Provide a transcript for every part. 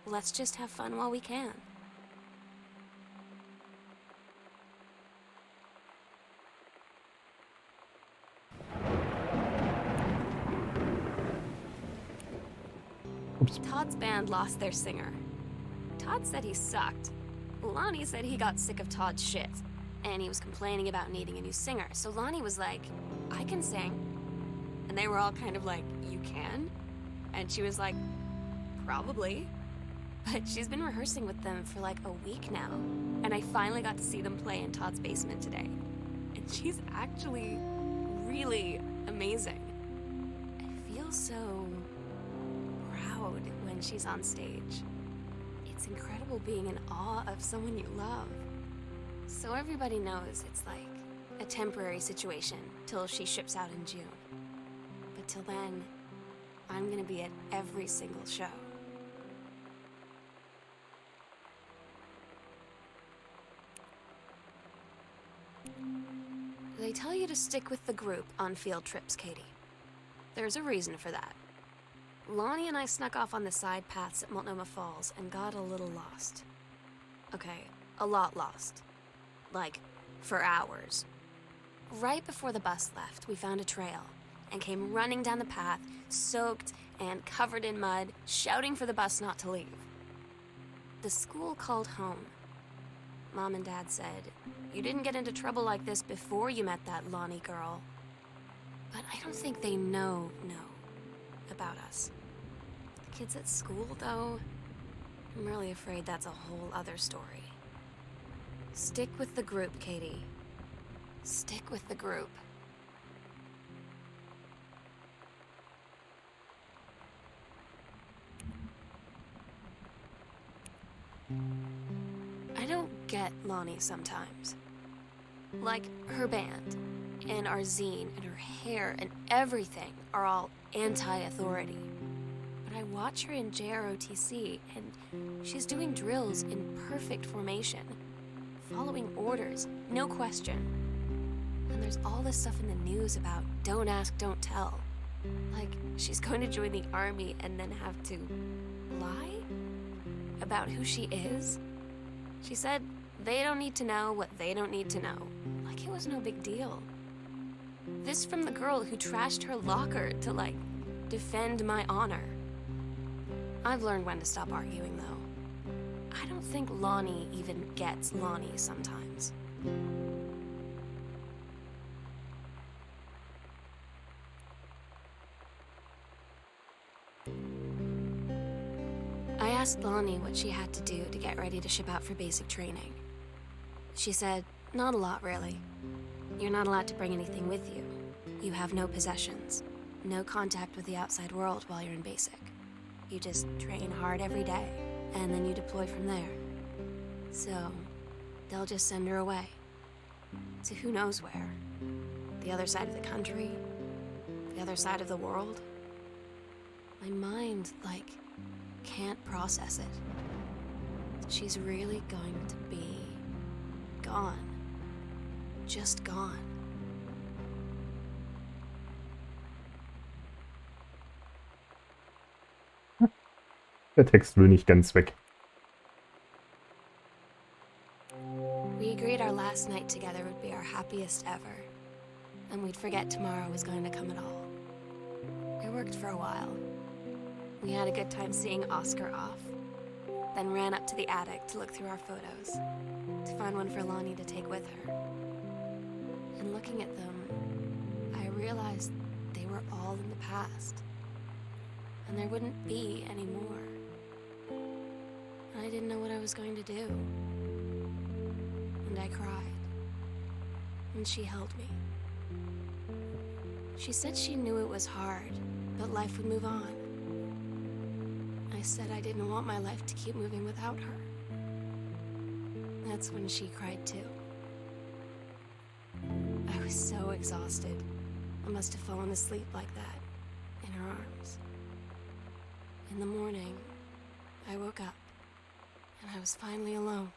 let's just have fun while we can. Ups. Todd's band lost their singer. Todd said he sucked. Lonnie said he got sick of Todd's shit, and he was complaining about needing a new singer. So Lonnie was like, I can sing. And they were all kind of like, you can? And she was like, probably. But she's been rehearsing with them for like a week now. And I finally got to see them play in Todd's basement today. And she's actually really amazing. I feel so proud when she's on stage. It's incredible being in awe of someone you love. So everybody knows it's like a temporary situation till she ships out in June. But till then, I'm gonna be at every single show. They tell you to stick with the group on field trips, Katie. There's a reason for that. Lonnie and I snuck off on the side paths at Multnomah Falls and got a little lost. Okay, a lot lost. Like, for hours. Right before the bus left, we found a trail and came running down the path, soaked and covered in mud, shouting for the bus not to leave. The school called home. Mom and Dad said, you didn't get into trouble like this before you met that Lonnie girl. But I don't think they know about us. The kids at school, though, I'm really afraid that's a whole other story. Stick with the group, Katie. Stick with the group. I don't get Lonnie sometimes. Like, her band, and our zine, and her hair, and everything are all anti-authority. But I watch her in JROTC, and she's doing drills in perfect formation, following orders, no question. And there's all this stuff in the news about don't ask, don't tell. Like, she's going to join the army and then have to lie about who she is. She said they don't need to know what they don't need to know. Like it was no big deal. This from the girl who trashed her locker to, like, defend my honor. I've learned when to stop arguing, though. I don't think Lonnie even gets Lonnie sometimes. I asked Lonnie what she had to do to get ready to ship out for basic training. She said, not a lot, really. You're not allowed to bring anything with you. You have no possessions, no contact with the outside world while you're in basic. You just train hard every day, and then you deploy from there. So, they'll just send her away. To who knows where. The other side of the country, the other side of the world. My mind, like, can't process it. She's really going to be gone. Just gone. Der Text will nicht ganz weg. We agreed our last night together would be our happiest ever, and we'd forget tomorrow was going to come at all. It worked for a while. We had a good time seeing Oscar off, then ran up to the attic to look through our photos, to find one for Lonnie to take with her. And looking at them, I realized they were all in the past, and there wouldn't be any more. And I didn't know what I was going to do. And I cried, and she held me. She said she knew it was hard, but life would move on. I said I didn't want my life to keep moving without her. That's when she cried too. I was so exhausted. I must have fallen asleep like that, in her arms. In the morning, I woke up, and I was finally alone.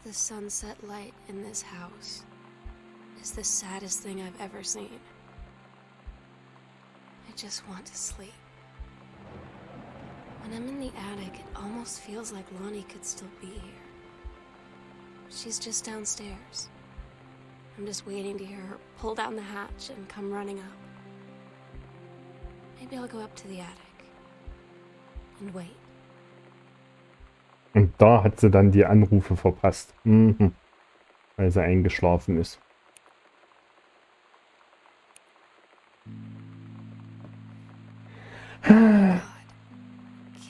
The sunset light in this house is the saddest thing I've ever seen. I just want to sleep. When I'm in the attic, it almost feels like Lonnie could still be here. She's just downstairs. I'm just waiting to hear her pull down the hatch and come running up. Maybe I'll go up to the attic and wait. Und da hat sie dann die Anrufe verpasst. Mhm. Weil sie eingeschlafen ist. Oh my God.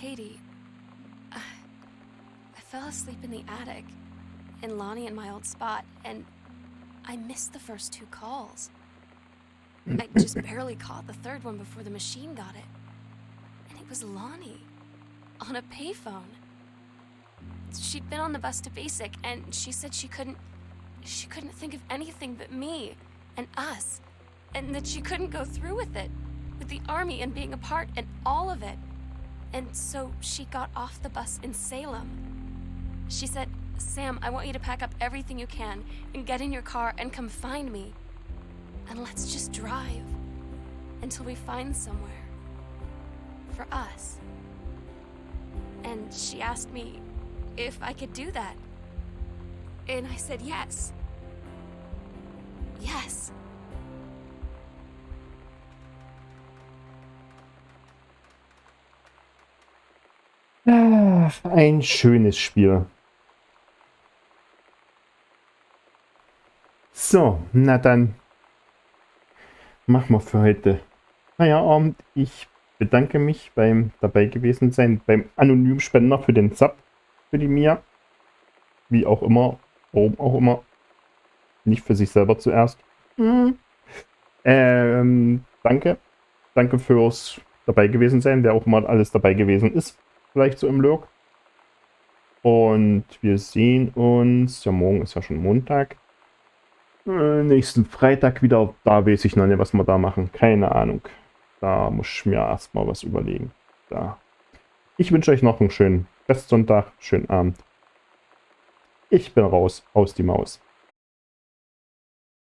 Katie, I fell asleep in the attic, in Lonnie and my old spot, and I missed the first 2 calls. I just barely caught the third one before the machine got it. And it was Lonnie, on a payphone. She'd been on the bus to Basic, and she said she couldn't think of anything but me and us, and that she couldn't go through with it, with the army and being apart and all of it. And so she got off the bus in Salem. She said, "Sam, I want you to pack up everything you can and get in your car and come find me. And let's just drive until we find somewhere for us." And she asked me if I could do that. And I said yes. Yes. Ach, ein schönes Spiel. So, na dann machen wir für heute Feierabend. Ich bedanke mich beim dabei gewesen sein, beim anonymen Spender für den Sub, für die Mia. Wie auch immer, warum auch immer. Nicht für sich selber zuerst. Danke. Danke fürs dabei gewesen sein, wer auch immer alles dabei gewesen ist. Vielleicht so im Lurk. Und wir sehen uns, ja, morgen ist ja schon Montag. Nächsten Freitag wieder. Da weiß ich noch nicht, was wir da machen. Keine Ahnung. Da muss ich mir erstmal was überlegen. Da. Ich wünsche euch noch einen schönen Restsonntag, schönen Abend. Ich bin raus, aus die Maus.